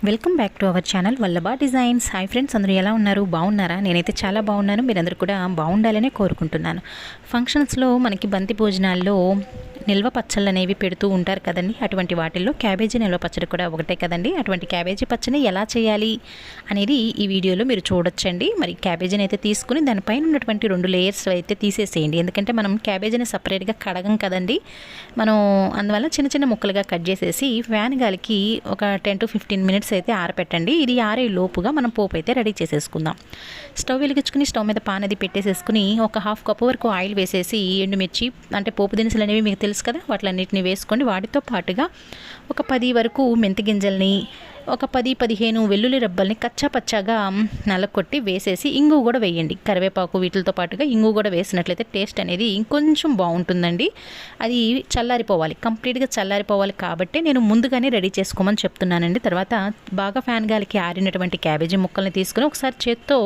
Welcome back to our channel Vallabha designs. Hi friends, అందరూ ఎలా ఉన్నారు? బాగున్నారా? నేనైతే చాలా బాగున్నాను. మీరందరూ కూడా బాగుండాలనే కోరుకుంటున్నాను. ఫంక్షన్స్లో మనకి బంతి భోజనాల్లో నిల్వ పచ్చళ్ళు అనేవి పెడుతూ ఉంటారు కదండి. అటువంటి వాటిల్లో క్యాబేజీ నిల్వ పచ్చడి కూడా ఒకటే కదండి. అటువంటి క్యాబేజీ పచ్చడిని ఎలా చేయాలి అనేది ఈ వీడియోలో మీరు చూడొచ్చండి. మరి క్యాబేజీని అయితే తీసుకుని దానిపైన ఉన్నటువంటి 2 లేయర్స్ అయితే తీసేసేయండి. ఎందుకంటే మనం క్యాబేజీని సపరేట్గా కడగం కదండి. మనం అందువల్ల చిన్న చిన్న ముక్కలుగా కట్ చేసేసి ఫ్యాన్ గాలికి ఒక 10 to 15 మినిట్స్ అయితే ఆరపెట్టండి. ఇది ఆరే లోపుగా మనం పోపు అయితే రెడీ చేసేసుకుందాం. స్టవ్ వెలిగించుకుని స్టవ్ మీద పాన్ అది పెట్టేసేసుకుని ఒక 1/2 కప్పు వరకు ఆయిల్ వేసేసి ఎండుమిర్చి అంటే పోపు దినుసులు అనేవి మీకు తెలుసు కదా, వాటిలన్నిటిని వేసుకోండి. వాటితో పాటుగా ఒక 10 వరకు మెంతి గింజల్ని, ఒక 10-15 వెల్లుల్లి రబ్బల్ని కచ్చా పచ్చాగా నల్లకొట్టి వేసేసి ఇంగు కూడా వేయండి. కరివేపాకు వీటితో పాటుగా ఇంగు కూడా వేసినట్లయితే టేస్ట్ అనేది ఇంకొంచెం బాగుంటుందండి. అది చల్లారిపోవాలి, కంప్లీట్గా చల్లారిపోవాలి. కాబట్టి నేను ముందుగానే రెడీ చేసుకోమని చెప్తున్నానండి. తర్వాత బాగా ఫ్యాన్ గాలికి ఆరినటువంటి క్యాబేజీ ముక్కల్ని తీసుకుని ఒకసారి చేత్తో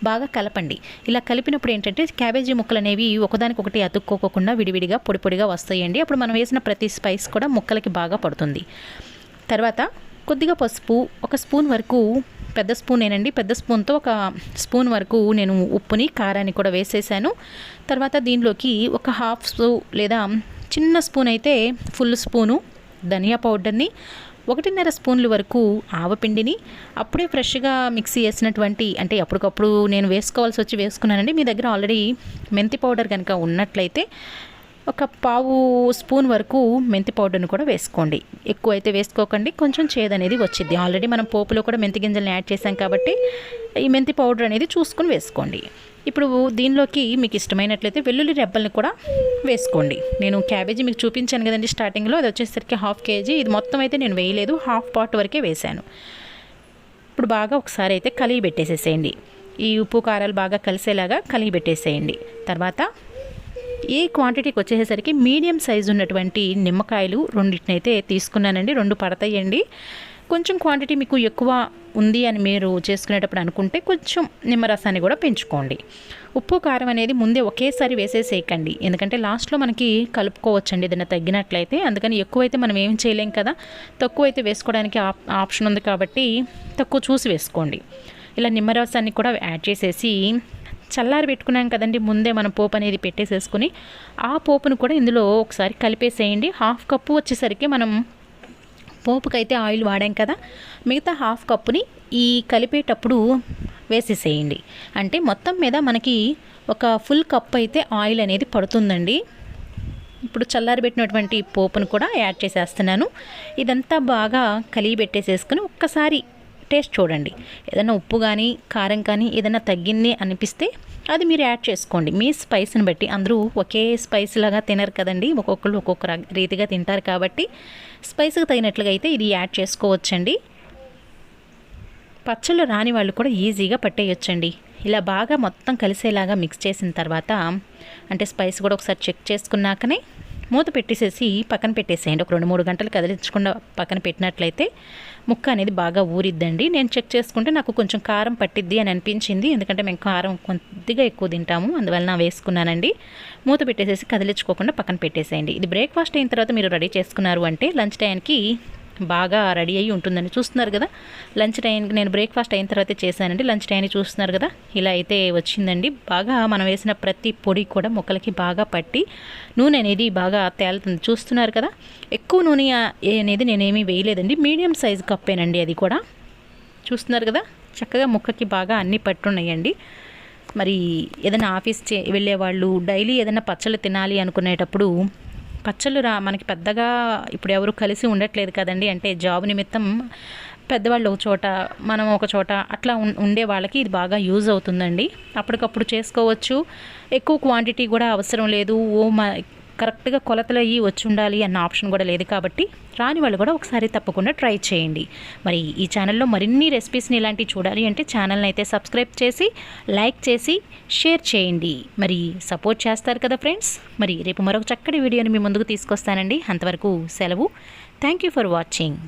బాగా కలపండి. ఇలా కలిపినప్పుడు ఏంటంటే క్యాబేజీ ముక్కలు అనేవి ఒకదానికొకటి అతుక్కోకుండా విడివిడిగా పొడి పొడిగా వస్తాయండి. అప్పుడు మనం వేసిన ప్రతి స్పైస్ కూడా ముక్కలకి బాగా పడుతుంది. తర్వాత కొద్దిగా పసుపు, ఒక స్పూన్ వరకు, పెద్ద స్పూనేనండి, పెద్ద స్పూన్తో ఒక స్పూన్ వరకు నేను ఉప్పుని కారాన్ని కూడా వేసేసాను. తర్వాత దీనిలోకి ఒక 1/2 స్పూన్ లేదా చిన్న స్పూన్ అయితే ఫుల్ స్పూను ధనియా పౌడర్ని, 1.5 స్పూన్ల వరకు ఆవపిండిని, అప్పుడే ఫ్రెష్గా మిక్సీ వేసినటువంటి, అంటే అప్పటికప్పుడు నేను వేసుకోవాల్సి వచ్చి వేసుకున్నానండి. మీ దగ్గర ఆల్రెడీ మెంతి పౌడర్ కనుక ఉన్నట్లయితే ఒక 1/2 స్పూన్ వరకు మెంతి పౌడర్ని కూడా వేసుకోండి. ఎక్కువ అయితే వేసుకోకండి, కొంచెం చేదు అనేది వచ్చింది. ఆల్రెడీ మనం పోపులో కూడా మెంతి గింజల్ని యాడ్ చేసాం కాబట్టి ఈ మెంతి పౌడర్ అనేది చూసుకొని వేసుకోండి. ఇప్పుడు దీనిలోకి మీకు ఇష్టమైనట్లయితే వెల్లుల్లి రెబ్బల్ని కూడా వేసుకోండి. నేను క్యాబేజీ మీకు చూపించాను కదండి స్టార్టింగ్లో, అది వచ్చేసరికి 1/2 కేజీ. ఇది మొత్తం అయితే నేను వేయలేదు, 1/2 పార్ట్ వరకే వేశాను. ఇప్పుడు బాగా ఒకసారి అయితే కలిగి పెట్టేసేసేయండి. ఈ ఉప్పు కారాలు బాగా కలిసేలాగా కలిగి పెట్టేసేయండి. తర్వాత ఈ క్వాంటిటీకి వచ్చేసరికి మీడియం సైజు ఉన్నటువంటి నిమ్మకాయలు 2 అయితే తీసుకున్నానండి. 2 పడతాయండి. కొంచెం క్వాంటిటీ మీకు ఎక్కువ ఉంది అని మీరు చేసుకునేటప్పుడు అనుకుంటే కొంచెం నిమ్మరసాన్ని కూడా పెంచుకోండి. ఉప్పు కారం అనేది ముందే ఒకేసారి వేసేసేయకండి, ఎందుకంటే లాస్ట్లో మనకి కలుపుకోవచ్చండి ఏదైనా తగ్గినట్లయితే. అందుకని ఎక్కువైతే మనం ఏం చేయలేం కదా, తక్కువ అయితే వేసుకోవడానికి ఆప్షన్ ఉంది కాబట్టి తక్కువ చూసి వేసుకోండి. ఇలా నిమ్మరసాన్ని కూడా యాడ్ చేసేసి చల్లారి పెట్టుకున్నాం కదండి, ముందే మనం పోపు అనేది పెట్టేసేసుకుని ఆ పోపును కూడా ఇందులో ఒకసారి కలిపేసేయండి. 1/2 కప్పు వచ్చేసరికి మనం పోపుకైతే ఆయిల్ వాడాం కదా, మిగతా 1/2 కప్పుని ఈ కలిపేటప్పుడు వేసేసేయండి. అంటే మొత్తం మీద మనకి ఒక ఫుల్ కప్ అయితే ఆయిల్ అనేది పడుతుందండి. ఇప్పుడు చల్లారబెట్టినటువంటి పోపును కూడా యాడ్ చేసేస్తున్నాను. ఇదంతా బాగా కలిగి పెట్టేసేసుకుని ఒక్కసారి టేస్ట్ చూడండి. ఏదైనా ఉప్పు కానీ కారం కానీ ఏదైనా తగ్గింది అనిపిస్తే అది మీరు యాడ్ చేసుకోండి మీ స్పైస్ని బట్టి. అందరూ ఒకే స్పైస్ లాగా తినరు కదండి, ఒక్కొక్కరు ఒక్కొక్క రీతిగా తింటారు కాబట్టి స్పైస్కి తగినట్లుగా అయితే ఇది యాడ్ చేసుకోవచ్చండి. పచ్చళ్ళు రాని వాళ్ళు కూడా ఈజీగా పట్టేయొచ్చండి. ఇలా బాగా మొత్తం కలిసేలాగా మిక్స్ చేసిన తర్వాత, అంటే స్పైస్ కూడా ఒకసారి చెక్ చేసుకున్నాకనే మూత పెట్టేసేసి పక్కన పెట్టేసేయండి. ఒక 2-3 గంటలు కదిలించకుండా పక్కన పెట్టినట్లయితే ముక్క అనేది బాగా ఊరిద్దండి. నేను చెక్ చేసుకుంటే నాకు కొంచెం కారం పట్టిద్ది అని అనిపించింది, ఎందుకంటే మేము కారం కొద్దిగా ఎక్కువ తింటాము, అందువల్ల వేసుకున్నానండి. మూత పెట్టేసేసి కదిలించుకోకుండా పక్కన పెట్టేసేయండి. ఇది బ్రేక్ఫాస్ట్ అయిన తర్వాత మీరు రెడీ చేసుకున్నారు అంటే లంచ్ టైంకి బాగా రెడీ అయ్యి ఉంటుందని చూస్తున్నారు కదా. లంచ్ టైంకి నేను బ్రేక్ఫాస్ట్ అయిన తర్వాత చేశానండి. లంచ్ టైంని చూస్తున్నారు కదా, ఇలా అయితే వచ్చిందండి. బాగా మనం వేసిన ప్రతి పొడి కూడా ముక్కలకి బాగా పట్టి నూనె అనేది బాగా తేలుతుంది, చూస్తున్నారు కదా. ఎక్కువ నూనె అనేది నేనేమీ వేయలేదండి, మీడియం సైజు కప్పేనండి. అది కూడా చూస్తున్నారు కదా, చక్కగా ముక్కకి బాగా అన్నీ పట్టున్నాయండి. మరి ఏదైనా ఆఫీస్ వెళ్ళే వాళ్ళు డైలీ ఏదైనా పచ్చళ్ళు తినాలి అనుకునేటప్పుడు, పచ్చళ్ళు మనకి పెద్దగా ఇప్పుడు ఎవరు కలిసి ఉండట్లేదు కదండి, అంటే జాబ్ నిమిత్తం పెద్దవాళ్ళు ఒక చోట మనం ఒక చోట అట్లా ఉండే వాళ్ళకి ఇది బాగా యూజ్ అవుతుందండి. అప్పటికప్పుడు చేసుకోవచ్చు, ఎక్కువ క్వాంటిటీ కూడా అవసరం లేదు, కరెక్ట్గా కొలతలు అయ్యి వచ్చి ఉండాలి అన్న ఆప్షన్ కూడా లేదు. కాబట్టి రాని వాళ్ళు కూడా ఒకసారి తప్పకుండా ట్రై చేయండి. మరి ఈ ఛానల్లో మరిన్ని రెసిపీస్ని ఇలాంటివి చూడాలి అంటే ఛానల్ని అయితే సబ్స్క్రైబ్ చేసి లైక్ చేసి షేర్ చేయండి. మరి సపోర్ట్ చేస్తారు కదా ఫ్రెండ్స్. మరి రేపు మరొక చక్కటి వీడియోని మీ ముందుకు తీసుకొస్తానండి. అంతవరకు సెలవు. Thank you for watching.